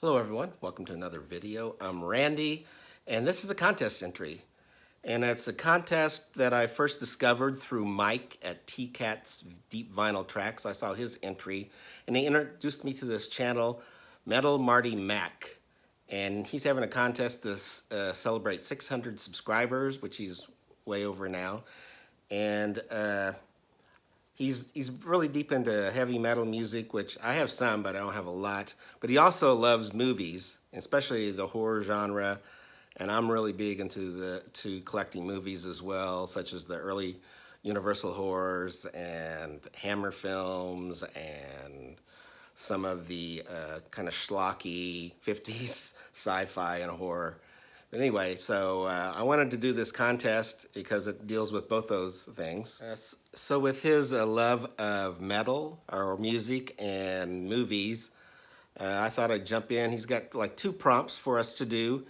Hello everyone, welcome to another video. I'm Randy, and this is a contest entry. And it's a contest that I first discovered through Mike at TCAT's Deep Vinyl Tracks. I saw his entry, and he introduced me to this channel, Metal Marty Mac. And he's having a contest to celebrate 600 subscribers, which he's way over now. And He's really deep into heavy metal music, which I have some, but I don't have a lot. But he also loves movies, especially the horror genre, and I'm really big into collecting movies as well, such as the early Universal horrors and Hammer films and some of the kind of schlocky 50s sci-fi and horror. But anyway, so I wanted to do this contest because it deals with both those things. So with his love of metal or music and movies, I thought I'd jump in. He's got like 2 prompts for us to do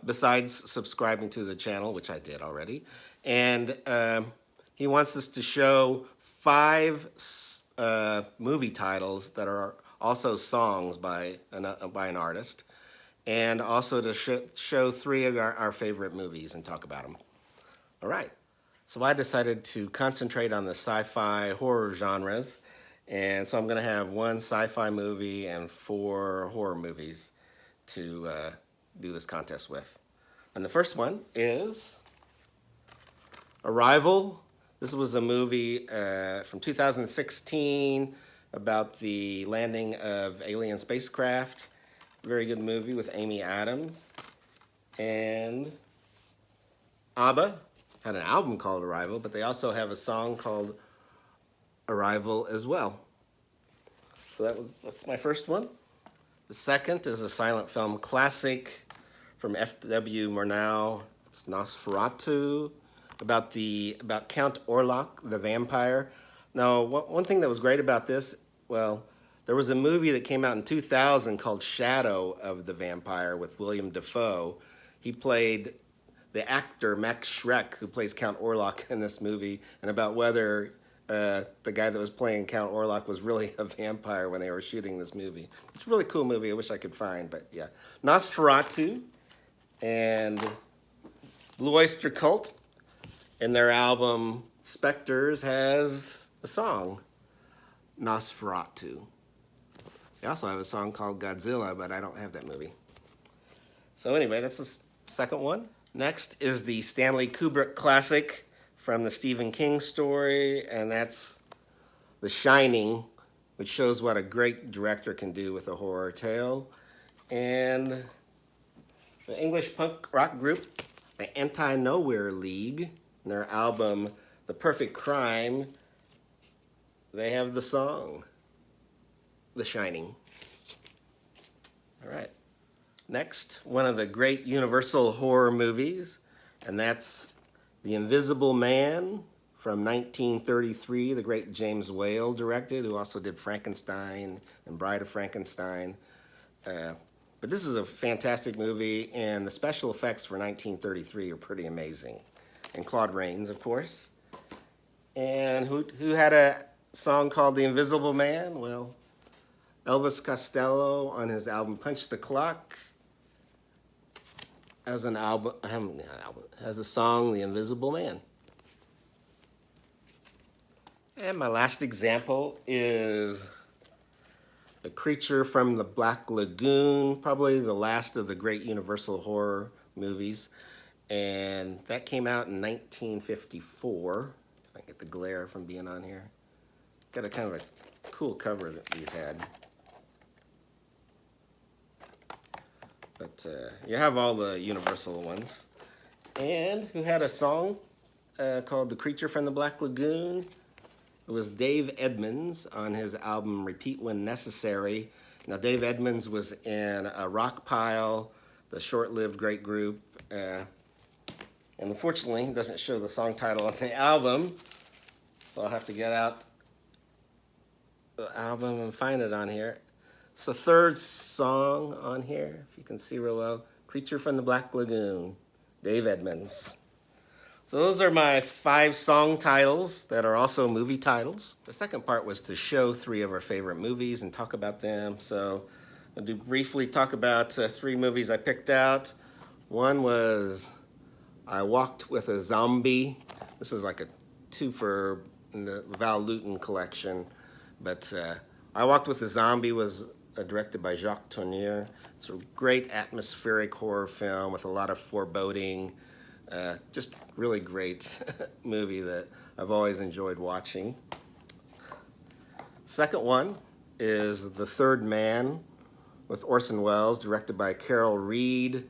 besides subscribing to the channel, which I did already. And he wants us to show 5 movie titles that are also songs by an artist, and also to show 3 of our favorite movies and talk about them. All right. So I decided to concentrate on the sci-fi horror genres, and so I'm going to have 1 sci-fi movie and 4 horror movies to do this contest with. And the first one is Arrival. This was a movie from 2016 about the landing of alien spacecraft. Very good movie with Amy Adams. And ABBA had an album called Arrival, but they also have a song called Arrival as well. So that's my first one. The second is a silent film classic from F.W. Murnau. It's Nosferatu, about Count Orlok, the vampire. Now, one thing that was great about this, well, there was a movie that came out in 2000 called Shadow of the Vampire with William Dafoe. He played the actor Max Schreck, who plays Count Orlok in this movie, and about whether the guy that was playing Count Orlok was really a vampire when they were shooting this movie. It's a really cool movie. I wish I could find, but yeah. Nosferatu and Blue Oyster Cult in their album Spectres has a song, Nosferatu. They also have a song called Godzilla, but I don't have that movie. So anyway, that's the second one. Next is the Stanley Kubrick classic from the Stephen King story, and that's The Shining, which shows what a great director can do with a horror tale. And the English punk rock group, the Anti-Nowhere League, in their album The Perfect Crime, they have the song The Shining. All right. Next, one of the great Universal horror movies, and that's The Invisible Man from 1933, the great James Whale directed, who also did Frankenstein and Bride of Frankenstein. But this is a fantastic movie, and the special effects for 1933 are pretty amazing. And Claude Rains, of course. And who had a song called The Invisible Man? Well, Elvis Costello on his album Punch the Clock has has a song, The Invisible Man. And my last example is The Creature from the Black Lagoon, probably the last of the great Universal horror movies. And that came out in 1954. If I can get the glare from being on here. Got a kind of a cool cover that these had. But you have all the Universal ones. And who had a song called The Creature from the Black Lagoon? It was Dave Edmunds on his album Repeat When Necessary. Now, Dave Edmunds was in Rockpile, the short-lived great group. And unfortunately, it doesn't show the song title on the album. So I'll have to get out the album and find it on here. It's the third song on here, if you can see real well. Creature from the Black Lagoon, Dave Edmunds. So those are my 5 song titles that are also movie titles. The second part was to show 3 of our favorite movies and talk about them. So I'll briefly talk about 3 movies I picked out. One was I Walked with a Zombie. This is like a 2 for in the Val Lewton collection. But I Walked with a Zombie was directed by Jacques Tourneur. It's a great atmospheric horror film with a lot of foreboding. Just really great movie that I've always enjoyed watching. Second one is The Third Man with Orson Welles, directed by Carol Reed.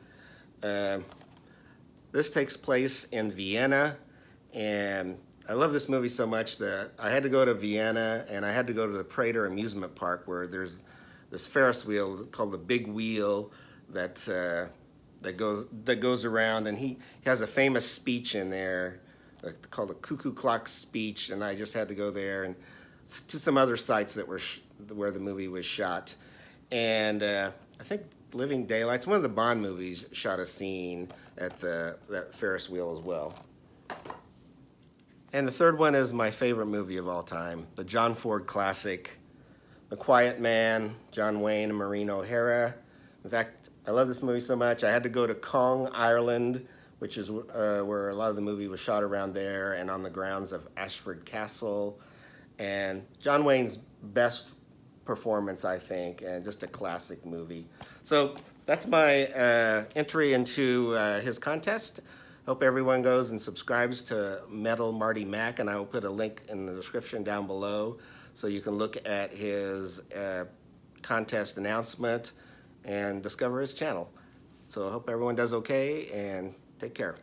This takes place in Vienna, and I love this movie so much that I had to go to Vienna, and I had to go to the Prater amusement park where there's this Ferris wheel called the Big Wheel that goes around, and he has a famous speech in there called the Cuckoo Clock speech, and I just had to go there and to some other sites that were where the movie was shot. And I think Living Daylights, one of the Bond movies, shot a scene at that Ferris wheel as well. And the third one is my favorite movie of all time, the John Ford classic, The Quiet Man, John Wayne and Maureen O'Hara. In fact, I love this movie so much, I had to go to Cong, Ireland, which is where a lot of the movie was shot around there, and on the grounds of Ashford Castle. And John Wayne's best performance, I think, and just a classic movie. So that's my entry into his contest. Hope everyone goes and subscribes to Metal Marty Mac, and I will put a link in the description down below so you can look at his contest announcement and discover his channel. So I hope everyone does okay, and take care.